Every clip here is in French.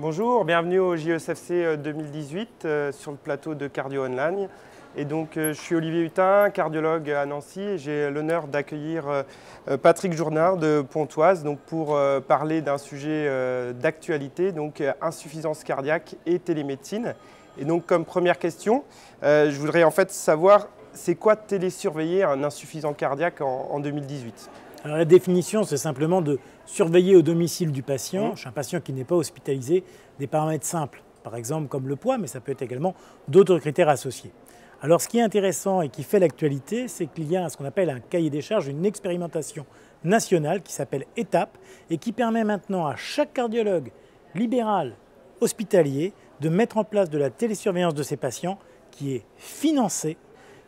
Bonjour, bienvenue au JESFC 2018 sur le plateau de Cardio Online. Et donc, je suis Olivier Hutin, cardiologue à Nancy, et j'ai l'honneur d'accueillir Patrick Journard de Pontoise donc pour parler d'un sujet d'actualité, donc insuffisance cardiaque et télémédecine. Et donc, comme première question, je voudrais en fait savoir, c'est quoi télésurveiller un insuffisant cardiaque en 2018 ? Alors la définition, c'est simplement de surveiller au domicile du patient, chez un patient qui n'est pas hospitalisé, des paramètres simples, par exemple comme le poids, mais ça peut être également d'autres critères associés. Alors ce qui est intéressant et qui fait l'actualité, c'est qu'il y a ce qu'on appelle un cahier des charges, une expérimentation nationale qui s'appelle ETAP et qui permet maintenant à chaque cardiologue libéral hospitalier de mettre en place de la télésurveillance de ses patients qui est financée,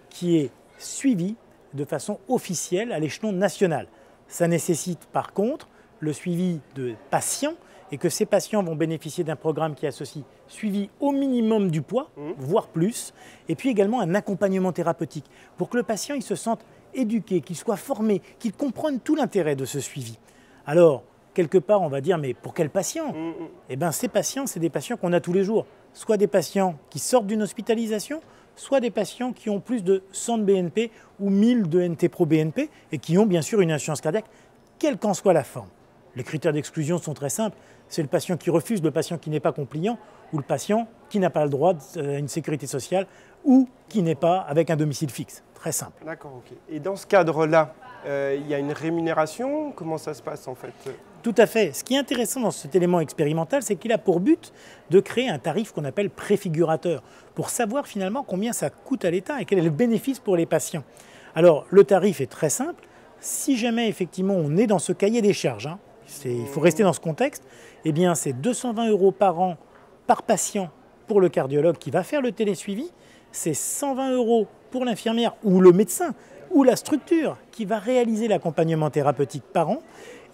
qui est suivie de façon officielle à l'échelon national. Ça nécessite par contre le suivi de patients et que ces patients vont bénéficier d'un programme qui associe suivi au minimum du poids, voire plus, et puis également un accompagnement thérapeutique pour que le patient il se sente éduqué, qu'il soit formé, qu'il comprenne tout l'intérêt de ce suivi. Alors, quelque part, on va dire, mais pour quels patients ? Eh bien, ces patients, c'est des patients qu'on a tous les jours. Soit des patients qui sortent d'une hospitalisation, soit des patients qui ont plus de 100 de BNP ou 1000 de NT-proBNP et qui ont bien sûr une insuffisance cardiaque, quelle qu'en soit la forme. Les critères d'exclusion sont très simples. C'est le patient qui refuse, le patient qui n'est pas compliant ou le patient qui n'a pas le droit à une sécurité sociale ou qui n'est pas avec un domicile fixe. Très simple. D'accord, ok. Et dans ce cadre-là, il y a une rémunération ? Comment ça se passe en fait ? Tout à fait. Ce qui est intéressant dans cet élément expérimental, c'est qu'il a pour but de créer un tarif qu'on appelle préfigurateur, pour savoir finalement combien ça coûte à l'État et quel est le bénéfice pour les patients. Alors, le tarif est très simple. Si jamais effectivement on est dans ce cahier des charges, il faut rester dans ce contexte, eh bien c'est 220 € par an par patient pour le cardiologue qui va faire le télésuivi, c'est 120 € pour l'infirmière ou le médecin ou la structure qui va réaliser l'accompagnement thérapeutique par an.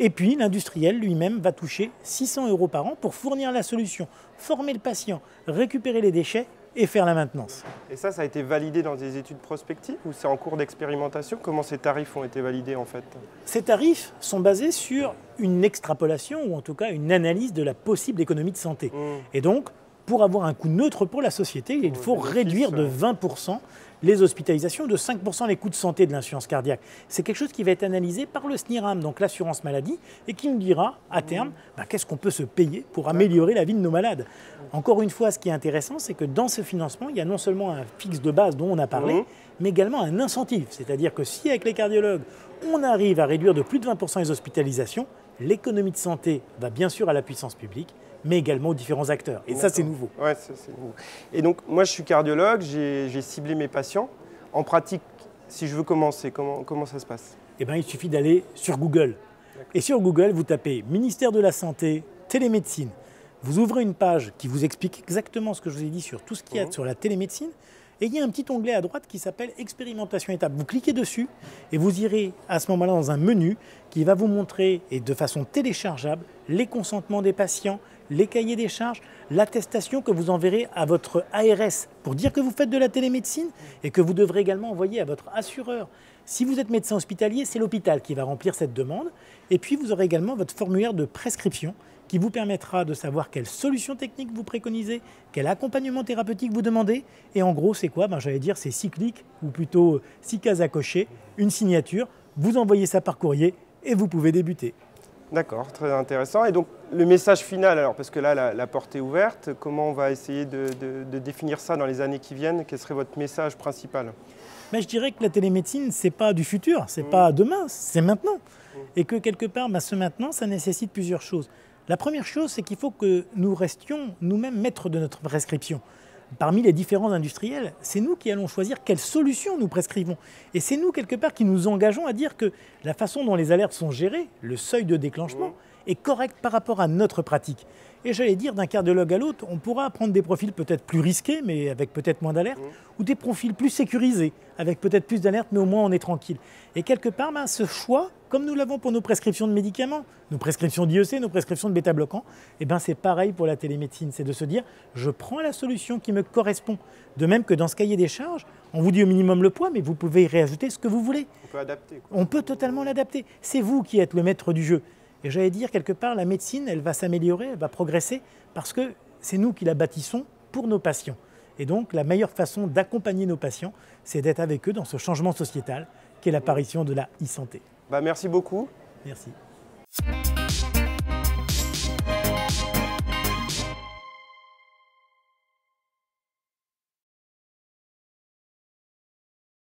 Et puis l'industriel lui-même va toucher 600 € par an pour fournir la solution, former le patient, récupérer les déchets et faire la maintenance. Et ça a été validé dans des études prospectives ou c'est en cours d'expérimentation ? Comment ces tarifs ont été validés en fait ? Ces tarifs sont basés sur une extrapolation ou en tout cas une analyse de la possible économie de santé. Et donc, pour avoir un coût neutre pour la société, il faut réduire de 20% les hospitalisations, de 5% les coûts de santé de l'insuffisance cardiaque. C'est quelque chose qui va être analysé par le SNIRAM, donc l'assurance maladie, et qui nous dira à terme qu'est-ce qu'on peut se payer pour améliorer la vie de nos malades. Encore une fois, ce qui est intéressant, c'est que dans ce financement, il y a non seulement un fixe de base dont on a parlé, mais également un incentive. C'est-à-dire que si avec les cardiologues, on arrive à réduire de plus de 20% les hospitalisations, l'économie de santé va bien sûr à la puissance publique, mais également aux différents acteurs. Et ça, c'est nouveau. Ouais, ça, c'est nouveau. Et donc, moi, je suis cardiologue, j'ai ciblé mes patients. En pratique, si je veux commencer, comment ça se passe ? Eh bien, il suffit d'aller sur Google. Et sur Google, vous tapez Ministère de la Santé, télémédecine. Vous ouvrez une page qui vous explique exactement ce que je vous ai dit sur tout ce qu'il y a sur la télémédecine. Et il y a un petit onglet à droite qui s'appelle Expérimentation étape. Vous cliquez dessus et vous irez à ce moment-là dans un menu qui va vous montrer, et de façon téléchargeable, les consentements des patients, les cahiers des charges, l'attestation que vous enverrez à votre ARS pour dire que vous faites de la télémédecine et que vous devrez également envoyer à votre assureur. Si vous êtes médecin hospitalier, c'est l'hôpital qui va remplir cette demande. Et puis vous aurez également votre formulaire de prescription qui vous permettra de savoir quelle solution technique vous préconisez, quel accompagnement thérapeutique vous demandez. Et en gros, c'est quoi ? J'allais dire, c'est 6 clics, ou plutôt 6 cases à cocher, une signature, vous envoyez ça par courrier et vous pouvez débuter. D'accord, très intéressant. Et donc, le message final, alors, parce que là, la porte est ouverte, comment on va essayer de définir ça dans les années qui viennent ? Quel serait votre message principal ? Mais je dirais que la télémédecine, ce n'est pas du futur, ce n'est pas demain, c'est maintenant. Et que quelque part, ce maintenant, ça nécessite plusieurs choses. La première chose, c'est qu'il faut que nous restions nous-mêmes maîtres de notre prescription. Parmi les différents industriels, c'est nous qui allons choisir quelles solutions nous prescrivons. Et c'est nous, quelque part, qui nous engageons à dire que la façon dont les alertes sont gérées, le seuil de déclenchement, est correct par rapport à notre pratique. Et j'allais dire, d'un cardiologue à l'autre, on pourra prendre des profils peut-être plus risqués, mais avec peut-être moins d'alertes, ou des profils plus sécurisés, avec peut-être plus d'alertes, mais au moins on est tranquille. Et quelque part, ce choix, comme nous l'avons pour nos prescriptions de médicaments, nos prescriptions d'IEC, nos prescriptions de bêta-bloquants, c'est pareil pour la télémédecine. C'est de se dire, je prends la solution qui me correspond. De même que dans ce cahier des charges, on vous dit au minimum le poids, mais vous pouvez y réajouter ce que vous voulez. On peut adapter, quoi. On peut totalement l'adapter. C'est vous qui êtes le maître du jeu. Et j'allais dire, quelque part, la médecine, elle va s'améliorer, elle va progresser, parce que c'est nous qui la bâtissons pour nos patients. Et donc, la meilleure façon d'accompagner nos patients, c'est d'être avec eux dans ce changement sociétal qu'est l'apparition de la e-santé. Merci beaucoup. Merci.